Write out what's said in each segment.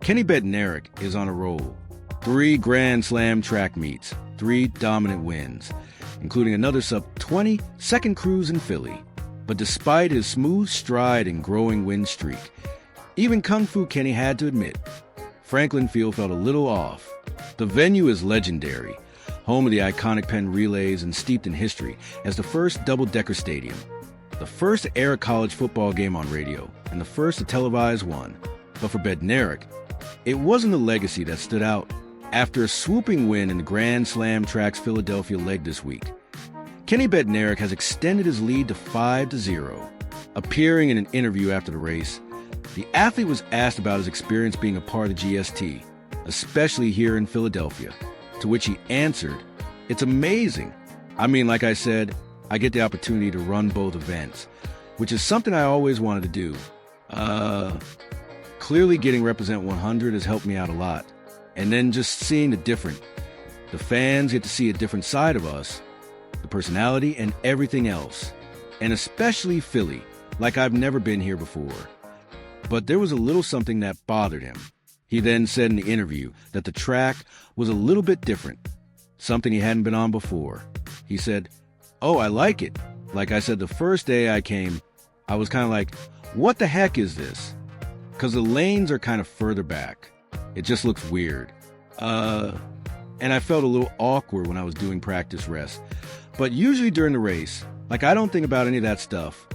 Kenny Bednarek is on a roll. 3 Grand Slam track meets, 3 dominant wins, including another sub-20 second cruise in Philly. But despite his smooth stride and growing win streak, even Kung Fu Kenny had to admit, Franklin Field felt a little off. The venue is legendary, home of the iconic Penn Relays and steeped in history as the first double-decker stadium, the first to air a college football game on radio, and the first to televise one. But for Bednarek, it wasn't the legacy that stood out. After a swooping win in the Grand Slam Track's Philadelphia leg this week, Kenny Bednarek has extended his lead to 5-0. Appearing in an interview after the race, the athlete was asked about his experience being a part of GST, especially here in Philadelphia, to which he answered, "It's amazing. I mean, like I said, I get the opportunity to run both events, which is something I always wanted to do. Clearly getting Represent 100 has helped me out a lot. And then just seeing the fans get to see a different side of us, the personality and everything else. And especially Philly, like I've never been here before." But there was a little something that bothered him. He then said in the interview that the track was a little bit different, something he hadn't been on before. He said, "Oh, I like it. Like I said, the first day I came, I was kind of like, what the heck is this? Because the lanes are kind of further back. It just looks weird. And I felt a little awkward when I was doing practice rest. But usually during the race, like I don't think about any of that stuff.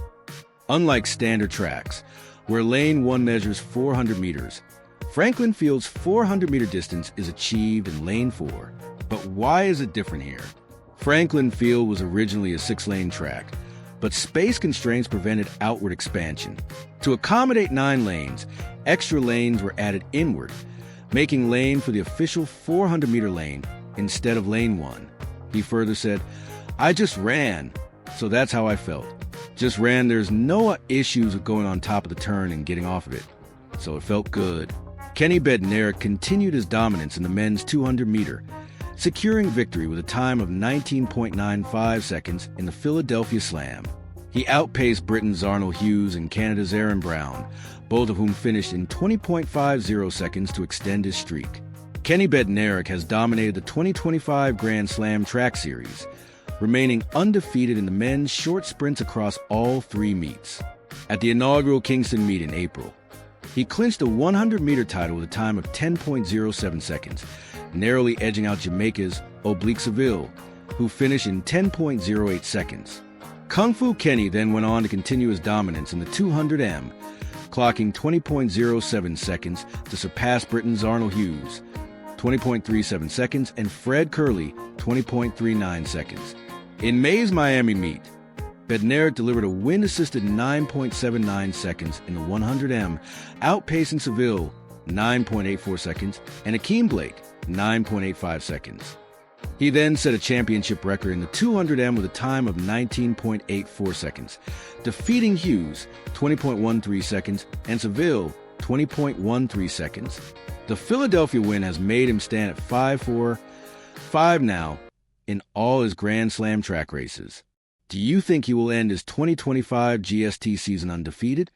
Unlike standard tracks, where lane 1 measures 400 meters, Franklin Field's 400-meter distance is achieved in lane 4. But why is it different here? Franklin Field was originally a 6-lane track, but space constraints prevented outward expansion. To accommodate 9 lanes, extra lanes were added inward, making lane for the official 400-meter lane instead of lane 1. He further said, "I just ran, so that's how I felt. Just ran, there's no issues with going on top of the turn and getting off of it, so it felt good." Kenny Bednarek continued his dominance in the men's 200-meter, securing victory with a time of 19.95 seconds in the Philadelphia Slam. He outpaced Britain's Zharnel Hughes and Canada's Aaron Brown, both of whom finished in 20.50 seconds to extend his streak. Kenny Bednarek has dominated the 2025 Grand Slam Track Series, remaining undefeated in the men's short sprints across all 3 meets. At the inaugural Kingston meet in April, he clinched the 100-meter title with a time of 10.07 seconds, narrowly edging out Jamaica's Seville, who finished in 10.08 seconds. Kung Fu Kenny then went on to continue his dominance in the 200M, clocking 20.07 seconds to surpass Britain's Zharnel Hughes, 20.37 seconds, and Fred Curley, 20.39 seconds. In May's Miami meet, Bednarek delivered a wind-assisted 9.79 seconds in the 100M, outpacing Seville, 9.84 seconds, and Akeem Blake, 9.85 seconds. He then set a championship record in the 200M with a time of 19.84 seconds, defeating Hughes, 20.13 seconds, and Seville, 20.13 seconds. The Philadelphia win has made him stand at 5-4-5 now in all his Grand Slam track races. Do you think he will end his 2025 GST season undefeated?